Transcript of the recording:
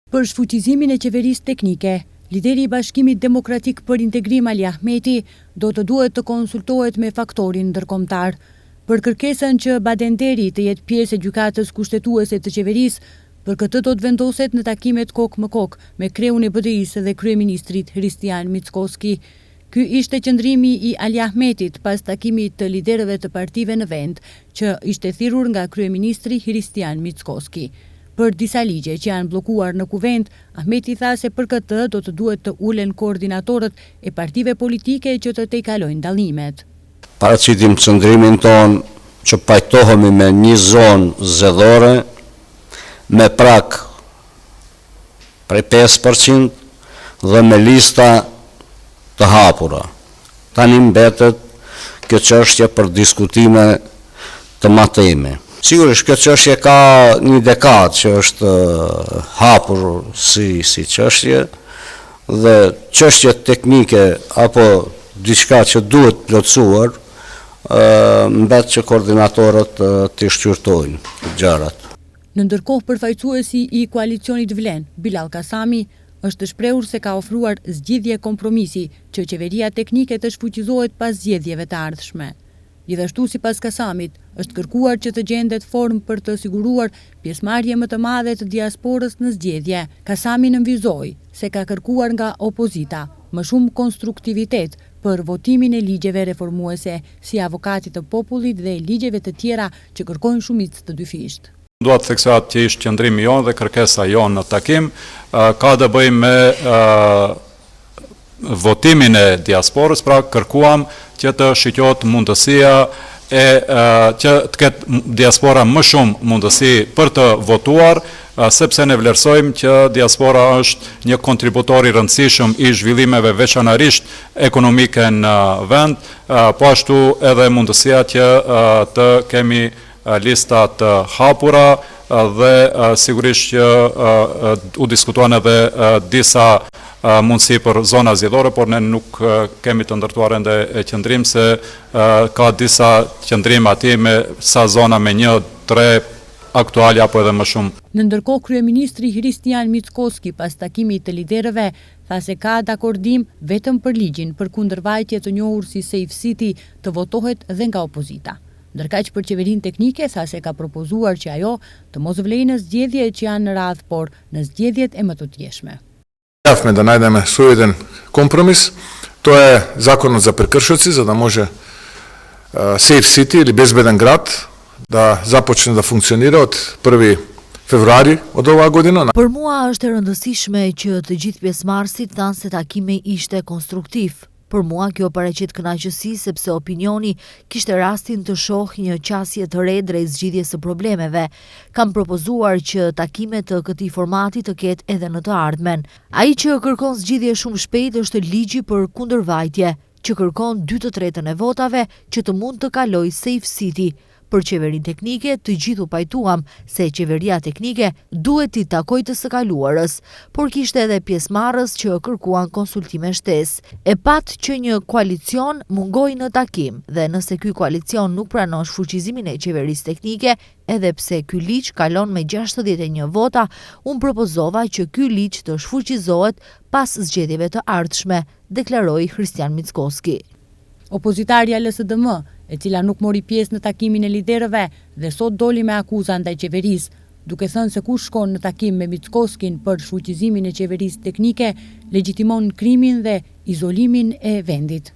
Për shfuqizimin e qeverisë teknike, lideri i Bashkimit Demokratik për Integrim Ali Ahmeti do të duhet të konsultohet me faktorin ndërkombëtar. Për kërkesën që Badenderi të jetë pjesë e gjykatës kushtetuese të qeverisë, për këtë do të vendoset në takimet kokë më kokë me kreun e BDI-së dhe kryeministrit Hristian Mickoski. Ky ishte qëndrimi i Ali Ahmetit pas takimit të liderëve të partive në vend, që ishte thirrur nga kryeministri Hristian Mickoski. Për disa ligje që janë blokuar në kuvent, Ahmeti tha se për këtë do të duhet të ulen koordinatorët e partive politike që të tejkalojnë dallimet. Paraqitim qëndrimin ton që pajtohemi me një zonë zgjedhore me prak prej 5% dhe me lista të hapura. Tani mbetet kjo çështje për diskutime të mateme. Sigurisht, kjo çështje ka një dekadë që është hapur si çështje dhe çështje teknike apo diçka që duhet plotësuar, mbet që koordinatorët të shqyrtojnë gjërat. Në ndërkohë, përfaqësuesi i koalicionit Vlen, Bilal Kasami, është shprehur se ka ofruar zgjidhje kompromisi që qeveria teknike të shfuqizohet pas zgjedhjeve të ardhshme. Gjithashtu, sipas Kasamit, është kërkuar që të gjendet formë për të siguruar pjesëmarrje më të madhe të diasporës në zgjedhje. Kasami nënvizoi se ka kërkuar nga opozita më shumë konstruktivitet për votimin e ligjeve reformuese, si avokatit të popullit dhe ligjeve të tjera që kërkojnë shumicë të dyfisht. Dua të theksoj që ishte qëndrimi jonë dhe kërkesa jonë në takim ka të bëjë me votimin e diasporës, pra kërkuam që të shqyrtohet mundësia që të ketë diaspora më shumë mundësi për të votuar, sepse ne vlerësojmë që diaspora është një kontributor i rëndësishëm i zhvillimeve veçanërisht ekonomike në vend, po ashtu edhe mundësia që të kemi listat hapura dhe sigurisht që u diskutuan edhe disa mundësi për zona zgjedhore, por ne nuk kemi të ndërtuar ende qëndrim se ka disa qëndrim aty me sa zona me 1-3 aktuale apo edhe më shumë. Në ndërkohë, kryeministri Hristian Mickoski pas takimit të liderëve tha se ka dakordim vetëm për ligjin për kundërvajtje të njohur si Safe City të votohet dhe nga opozita. Ndërkaq për qeverinë teknike tha se ka propozuar që ajo të mos vlejë në zgjedhjet që janë në radhë, por në zgjedhjet e mëtotjeshme. Javme da najdeme jedan kompromis, to je zakonom za prekršioci, za da može Safe City ili bezbedan grad da započne da funkcionira od 1. februari od ova godina. Për mua është e rëndësishme që të gjithë pjesëmarrësit thanë se takimi ishte konstruktiv. Për mua kjo paraqit kënaqësi sepse opinioni kishte rastin të shohë një qasje të re drejt zgjidhjes së problemeve. Kam propozuar që takimet të këtij formati të ketë edhe në të ardhmen. Ai që kërkon zgjidhje shumë shpejt është ligji për kundërvajtje, që kërkon 2/3 e votave që të mund të kalojë Safe City. Për qeverinë teknike të gjithu pajtuam se qeveria teknike duhet t'i takojë të së kaluarës, por kishte edhe pjesëmarrës që kërkuan konsultime shtesë. E pat që një koalicion mungoi në takim dhe nëse ky koalicion nuk pranon shfuqizimin e qeverisë teknike, edhe pse ky ligj kalon me 61 vota, unë propozova që ky ligj të shfuqizohet pas zgjedhjeve të ardhshme, deklaroi Hristian Mickoski. Opozitarja LSDM, e cila nuk mori pjesë në takimin e liderëve dhe sot doli me akuza ndaj qeverisë, duke thënë se kush shkon në takim me Mickoskin për shfuqizimin e qeverisë teknike, legjitimon krimin dhe izolimin e vendit.